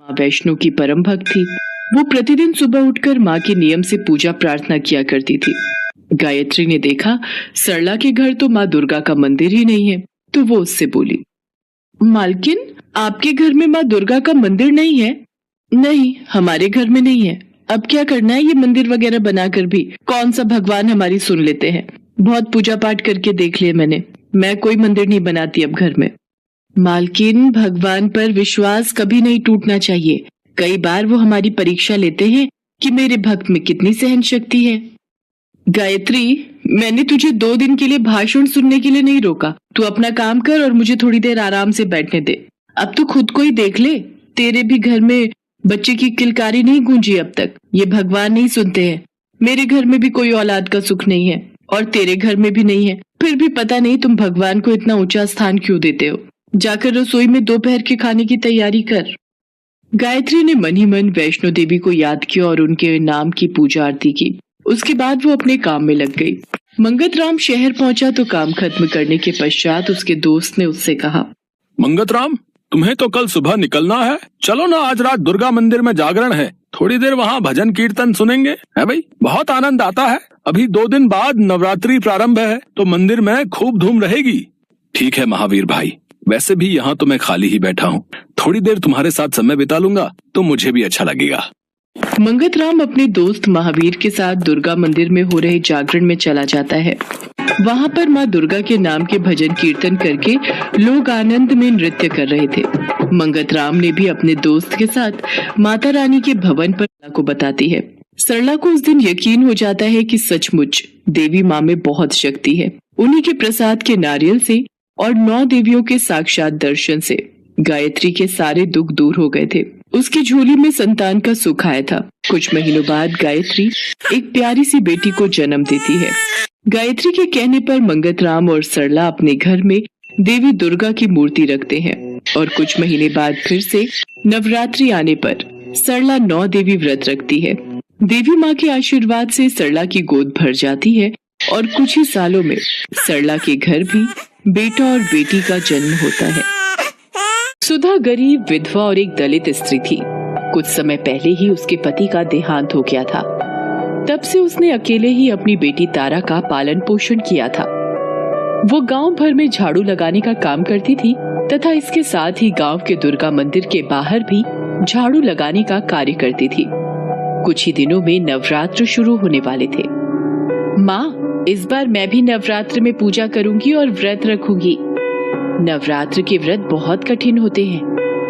माँ वैष्णो की परम भक्त थी। वो प्रतिदिन सुबह उठकर माँ के नियम से पूजा प्रार्थना किया करती थी। गायत्री ने देखा सरला के घर तो माँ दुर्गा का मंदिर ही नहीं है, तो वो उससे बोली, मालकिन आपके घर में माँ दुर्गा का मंदिर नहीं है? नहीं, हमारे घर में नहीं है। अब क्या करना है ये मंदिर वगैरह बनाकर भी? कौन सा भगवान हमारी सुन लेते हैं? बहुत पूजा पाठ करके देख लिया मैंने, मैं कोई मंदिर नहीं बनाती अब घर में। मालकिन, भगवान पर विश्वास कभी नहीं टूटना चाहिए। कई बार वो हमारी परीक्षा लेते हैं कि मेरे भक्त में कितनी सहन शक्ति है। गायत्री, मैंने तुझे 2 दिन के लिए भाषण सुनने के लिए नहीं रोका। तू अपना काम कर और मुझे थोड़ी देर आराम से बैठने दे। अब तू खुद को ही देख ले, तेरे भी घर में बच्चे की किलकारी नहीं गूंजी अब तक। ये भगवान नहीं सुनते हैं। मेरे घर में भी कोई औलाद का सुख नहीं है और तेरे घर में भी नहीं है, फिर भी पता नहीं तुम भगवान को इतना ऊंचा स्थान क्यों देते हो। जाकर रसोई में दोपहर के खाने की तैयारी कर। गायत्री ने मन ही मन वैष्णो देवी को याद किया और उनके नाम की पूजा आरती की। उसके बाद वो अपने काम में लग गई। मंगतराम शहर पहुंचा तो काम खत्म करने के पश्चात उसके दोस्त ने उससे कहा, मंगतराम, तुम्हें तो कल सुबह निकलना है। चलो ना, आज रात दुर्गा मंदिर में जागरण है, थोड़ी देर वहाँ भजन कीर्तन सुनेंगे। है भाई, बहुत आनंद आता है। अभी 2 दिन बाद नवरात्रि प्रारंभ है तो मंदिर में खूब धूम रहेगी। ठीक है महावीर भाई, वैसे भी यहाँ तो मैं खाली ही बैठा हूँ, थोड़ी देर तुम्हारे साथ समय बिता लूंगा तो मुझे भी अच्छा लगेगा। मंगतराम अपने दोस्त महावीर के साथ दुर्गा मंदिर में हो रहे जागरण में चला जाता है। वहाँ पर माँ दुर्गा के नाम के भजन कीर्तन करके लोग आनंद में नृत्य कर रहे थे। मंगतराम ने भी अपने दोस्त के साथ माता रानी के भवन पर सरला को बताती है। सरला को उस दिन यकीन हो जाता है कि सचमुच देवी माँ में बहुत शक्ति है। उन्हीं के प्रसाद के नारियल से और 9 देवियों के साक्षात दर्शन से गायत्री के सारे दुख दूर हो गए थे। उसकी झोली में संतान का सुख आया था। कुछ महीनों बाद गायत्री एक प्यारी सी बेटी को जन्म देती है। गायत्री के कहने पर मंगतराम और सरला अपने घर में देवी दुर्गा की मूर्ति रखते हैं और कुछ महीने बाद फिर से नवरात्रि आने पर सरला 9 देवी व्रत रखती है। देवी माँ के आशीर्वाद से सरला की गोद भर जाती है और कुछ ही सालों में सरला के घर भी बेटा और बेटी का जन्म होता है। सुधा गरीब, विधवा और एक दलित स्त्री थी। कुछ समय पहले ही उसके पति का देहांत हो गया था। तब से उसने अकेले ही अपनी बेटी तारा का पालन पोषण किया था। वो गांव भर में झाड़ू लगाने का काम करती थी तथा इसके साथ ही गांव के दुर्गा मंदिर के बाहर भी झाड़ू लगाने का कार्य करती थी। कुछ ही दिनों में नवरात्र शुरू होने वाले थे। माँ, इस बार मैं भी नवरात्र में पूजा करूंगी और व्रत रखूंगी। नवरात्र के व्रत बहुत कठिन होते हैं,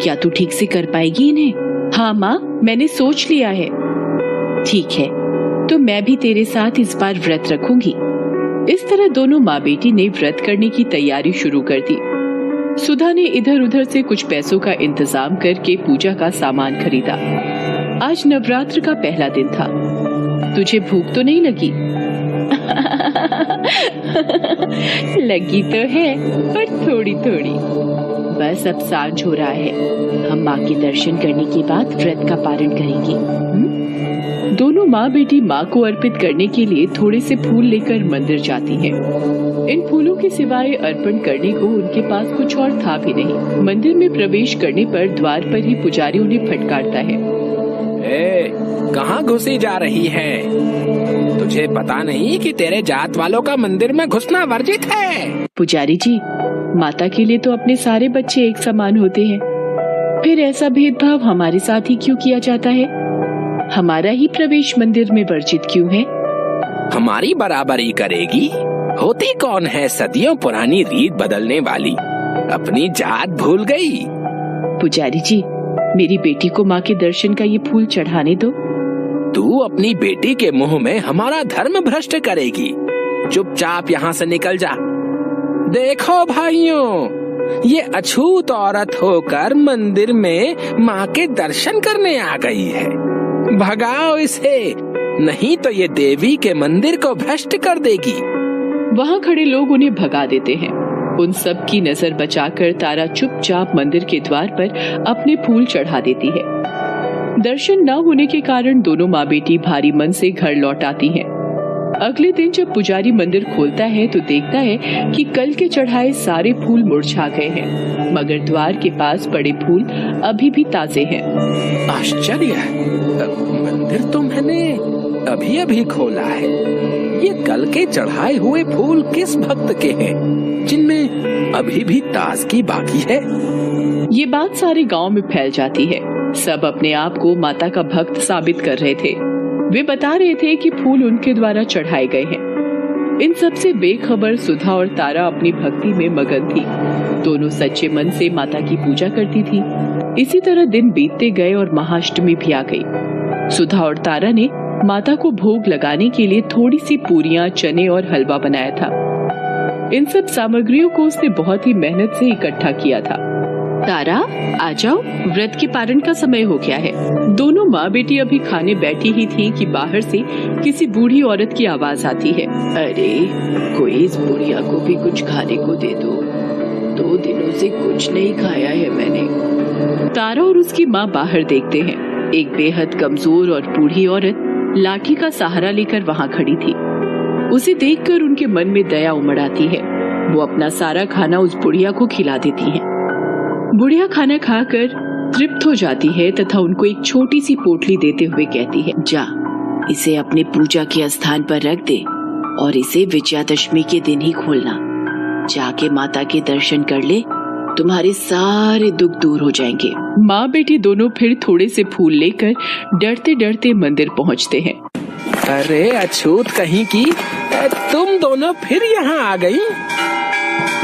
क्या तू ठीक से कर पाएगी इन्हें? हाँ माँ, मैंने सोच लिया है। ठीक है, तो मैं भी तेरे साथ इस बार व्रत रखूंगी। इस तरह दोनों माँ बेटी ने व्रत करने की तैयारी शुरू कर दी। सुधा ने इधर उधर से कुछ पैसों का इंतजाम करके पूजा का सामान खरीदा। आज नवरात्र का पहला दिन था। तुझे भूख तो नहीं लगी? लगी तो है, पर थोड़ी थोड़ी। बस अब सांझ हो रहा है, हम माँ के दर्शन करने के बाद व्रत का पारण करेंगे। दोनों माँ बेटी माँ को अर्पित करने के लिए थोड़े से फूल लेकर मंदिर जाती हैं। इन फूलों के सिवाय अर्पण करने को उनके पास कुछ और था भी नहीं। मंदिर में प्रवेश करने पर द्वार पर ही पुजारी उन्हें फटकारता है। कहाँ घुसी जा रही है? तुझे पता नहीं कि तेरे जात वालों का मंदिर में घुसना वर्जित है? पुजारी जी, माता के लिए तो अपने सारे बच्चे एक समान होते हैं, फिर ऐसा भेदभाव हमारे साथ ही क्यों किया जाता है? हमारा ही प्रवेश मंदिर में वर्जित क्यों है? हमारी बराबरी करेगी? होती कौन है सदियों पुरानी रीत बदलने वाली? अपनी जात भूल गई? पुजारी जी, मेरी बेटी को माँ के दर्शन का ये फूल चढ़ाने दो। तू अपनी बेटी के मुंह में हमारा धर्म भ्रष्ट करेगी। चुपचाप यहाँ से निकल जा। देखो भाइयों, ये अछूत औरत होकर मंदिर में माँ के दर्शन करने आ गई है। भगाओ इसे, नहीं तो ये देवी के मंदिर को भ्रष्ट कर देगी। वहाँ खड़े लोग उन्हें भगा देते हैं। उन सब की नजर बचाकर तारा चुपचाप मंदिर के द्वार पर अपने फूल चढ़ा देती है। दर्शन न होने के कारण दोनों माँ बेटी भारी मन से घर लौट आती हैं। अगले दिन जब पुजारी मंदिर खोलता है तो देखता है कि कल के चढ़ाए सारे फूल मुरझा गए हैं, मगर द्वार के पास पड़े फूल अभी भी ताजे हैं। आश्चर्य है, मंदिर तो मैंने अभी अभी खोला है। ये कल के चढ़ाए हुए फूल किस भक्त के हैं जिनमें अभी भी ताजगी बाकी है? ये बात सारे गांव में फैल जाती है। सब अपने आप को माता का भक्त साबित कर रहे थे। वे बता रहे थे कि फूल उनके द्वारा चढ़ाए गए हैं। इन सब से बेखबर सुधा और तारा अपनी भक्ति में मगन थी। दोनों सच्चे मन से माता की पूजा करती थी। इसी तरह दिन बीतते गए और महाअष्टमी भी आ गई। सुधा और तारा ने माता को भोग लगाने के लिए थोड़ी सी पूरियां, चने और हलवा बनाया था। इन सब सामग्रियों को उसने बहुत ही मेहनत से इकट्ठा किया था। तारा, आ जाओ, व्रत के पारण का समय हो गया है। दोनों माँ बेटी अभी खाने बैठी ही थी कि बाहर से किसी बूढ़ी औरत की आवाज आती है। अरे, कोई इस बुढ़िया को भी कुछ खाने को दे दो। 2 दिनों से कुछ नहीं खाया है मैंने। तारा और उसकी माँ बाहर देखते हैं। एक बेहद कमजोर और बूढ़ी औरत लाठी का सहारा लेकर वहाँ खड़ी थी। उसे देखकर उनके मन में दया उमड़ आती है। वो अपना सारा खाना उस बुढ़िया को खिला देती है। बुढ़िया खाना खाकर तृप्त हो जाती है तथा उनको एक छोटी सी पोटली देते हुए कहती है, जा, इसे अपने पूजा के स्थान पर रख दे और इसे विजयादशमी के दिन ही खोलना। जाके माता के दर्शन कर ले, तुम्हारे सारे दुख दूर हो जाएंगे। माँ बेटी दोनों फिर थोड़े से फूल लेकर डरते डरते मंदिर पहुँचते हैं। अरे अछूत कहीं की, तुम दोनों फिर यहाँ आ गई?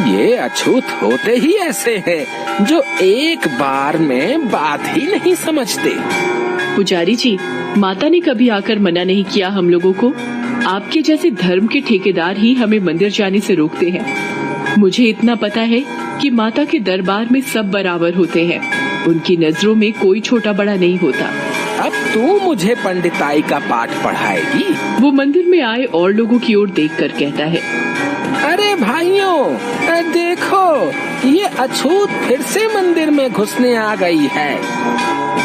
ये अछूत होते ही ऐसे हैं जो एक बार में बात ही नहीं समझते। पुजारी जी, माता ने कभी आकर मना नहीं किया हम लोगों को। आपके जैसे धर्म के ठेकेदार ही हमें मंदिर जाने से रोकते हैं। मुझे इतना पता है कि माता के दरबार में सब बराबर होते हैं। उनकी नजरों में कोई छोटा बड़ा नहीं होता। अब तू मुझे पंडिताई का पाठ पढ़ाएगी? वो मंदिर में आए और लोगों की ओर देखकर कहता है, अरे भाइयों, देखो, ये अछूत फिर से मंदिर में घुसने आ गई है।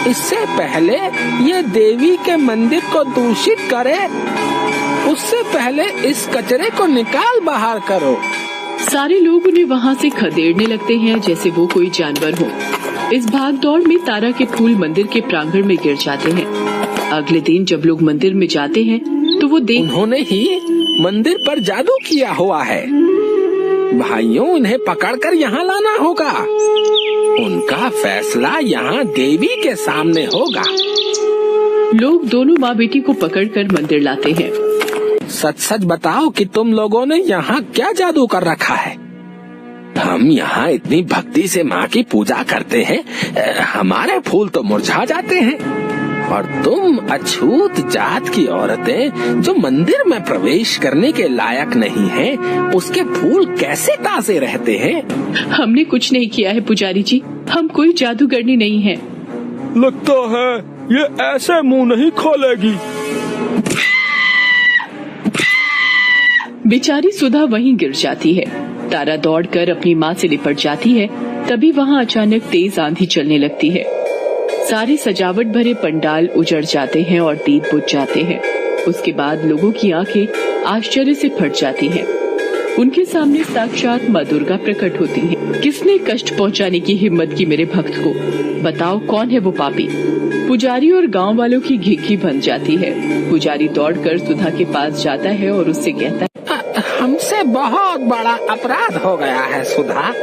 इससे पहले ये देवी के मंदिर को दूषित करे, उससे पहले इस कचरे को निकाल बाहर करो। सारे लोग उन्हें वहाँ से खदेड़ने लगते हैं जैसे वो कोई जानवर हो। इस भाग दौड़ में तारा के फूल मंदिर के प्रांगण में गिर जाते हैं। अगले दिन जब लोग मंदिर में जाते हैं तो वो उन्होंने ही मंदिर पर जादू किया हुआ है। भाइयों, इन्हें पकड़कर यहाँ लाना होगा। उनका फैसला यहाँ देवी के सामने होगा। लोग दोनों माँ बेटी को पकड़कर मंदिर लाते हैं। सच सच बताओ कि तुम लोगों ने यहाँ क्या जादू कर रखा है? हम यहाँ इतनी भक्ति से माँ की पूजा करते हैं, हमारे फूल तो मुरझा जाते हैं, और तुम अछूत जात की औरतें जो मंदिर में प्रवेश करने के लायक नहीं हैं, उसके फूल कैसे ताजे रहते हैं? हमने कुछ नहीं किया है पुजारी जी, हम कोई जादूगरनी नहीं है। लगता है ये ऐसे मुंह नहीं खोलेगी। बेचारी सुधा वहीं गिर जाती है। तारा दौड़कर अपनी माँ से लिपट जाती है। तभी वहाँ अचानक तेज आंधी चलने लगती है। सारे सजावट भरे पंडाल उजड़ जाते हैं और दीप बुझ जाते हैं। उसके बाद लोगों की आंखें आश्चर्य से फट जाती हैं। उनके सामने साक्षात माँ दुर्गा प्रकट होती हैं। किसने कष्ट पहुंचाने की हिम्मत की मेरे भक्त को? बताओ कौन है वो पापी? पुजारी और गांव वालों की घिघी बन जाती है। पुजारी दौड़कर सुधा के पास जाता है और उससे कहता है, हमसे बहुत बड़ा अपराध हो गया है सुधा,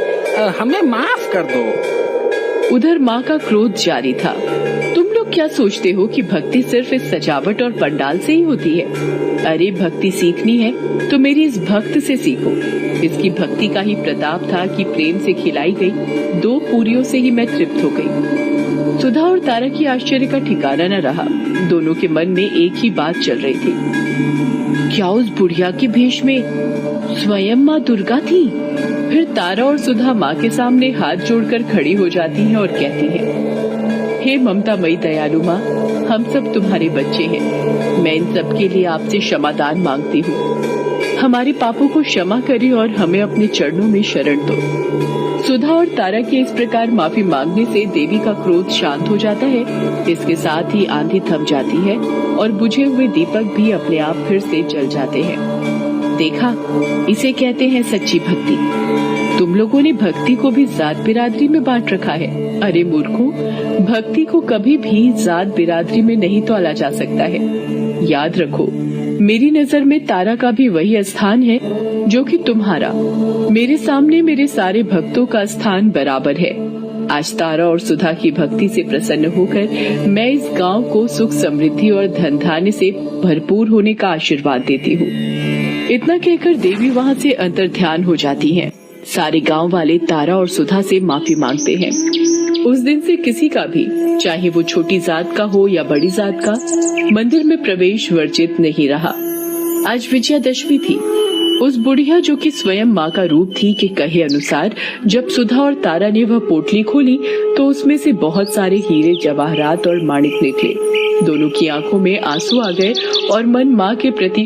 हमें माफ कर दो। उधर माँ का क्रोध जारी था। तुम लोग क्या सोचते हो कि भक्ति सिर्फ इस सजावट और पंडाल से ही होती है? अरे भक्ति सीखनी है तो मेरी इस भक्त से सीखो। इसकी भक्ति का ही प्रताप था कि प्रेम से खिलाई गई 2 पूरियों से ही मैं तृप्त हो गई। सुधा और तारा की आश्चर्य का ठिकाना न रहा। दोनों के मन में एक ही बात चल रही थी, क्या उस बुढ़िया के भेष में स्वयं माँ दुर्गा थी? फिर तारा और सुधा माँ के सामने हाथ जोड़कर खड़ी हो जाती हैं और कहती हैं, हे ममतामयी दयालु माँ, हम सब तुम्हारे बच्चे हैं। मैं इन सब के लिए आपसे क्षमादान मांगती हूँ। हमारे पापों को क्षमा करें और हमें अपने चरणों में शरण दो। सुधा और तारा के इस प्रकार माफी मांगने से देवी का क्रोध शांत हो जाता है। इसके साथ ही आंधी थम जाती है और बुझे हुए दीपक भी अपने आप फिर से जल जाते हैं। देखा, इसे कहते हैं सच्ची भक्ति। तुम लोगों ने भक्ति को भी जात बिरादरी में बांट रखा है। अरे मूर्खों, भक्ति को कभी भी जात बिरादरी में नहीं तौला जा सकता है। याद रखो, मेरी नजर में तारा का भी वही स्थान है जो कि तुम्हारा। मेरे सामने मेरे सारे भक्तों का स्थान बराबर है। आज तारा और सुधा की भक्ति से प्रसन्न होकर मैं इस गांव को सुख समृद्धि और धन धान्य से भरपूर होने का आशीर्वाद देती हूँ। इतना कहकर देवी वहाँ से अंतर्ध्यान हो जाती हैं। सारे गांव वाले तारा और सुधा से माफी मांगते हैं। उस दिन से किसी का भी, चाहे वो छोटी जात का हो या बड़ी जात का, मंदिर में प्रवेश वर्जित नहीं रहा। आज विजयादशमी थी। उस बुढ़िया जो कि स्वयं माँ का रूप थी के कहे अनुसार जब सुधा और तारा ने वह पोटली खोली तो उसमें से बहुत सारे हीरे जवाहरात और माणिक निकले। दोनों की आंखों में आंसू आ गए और मन माँ के प्रति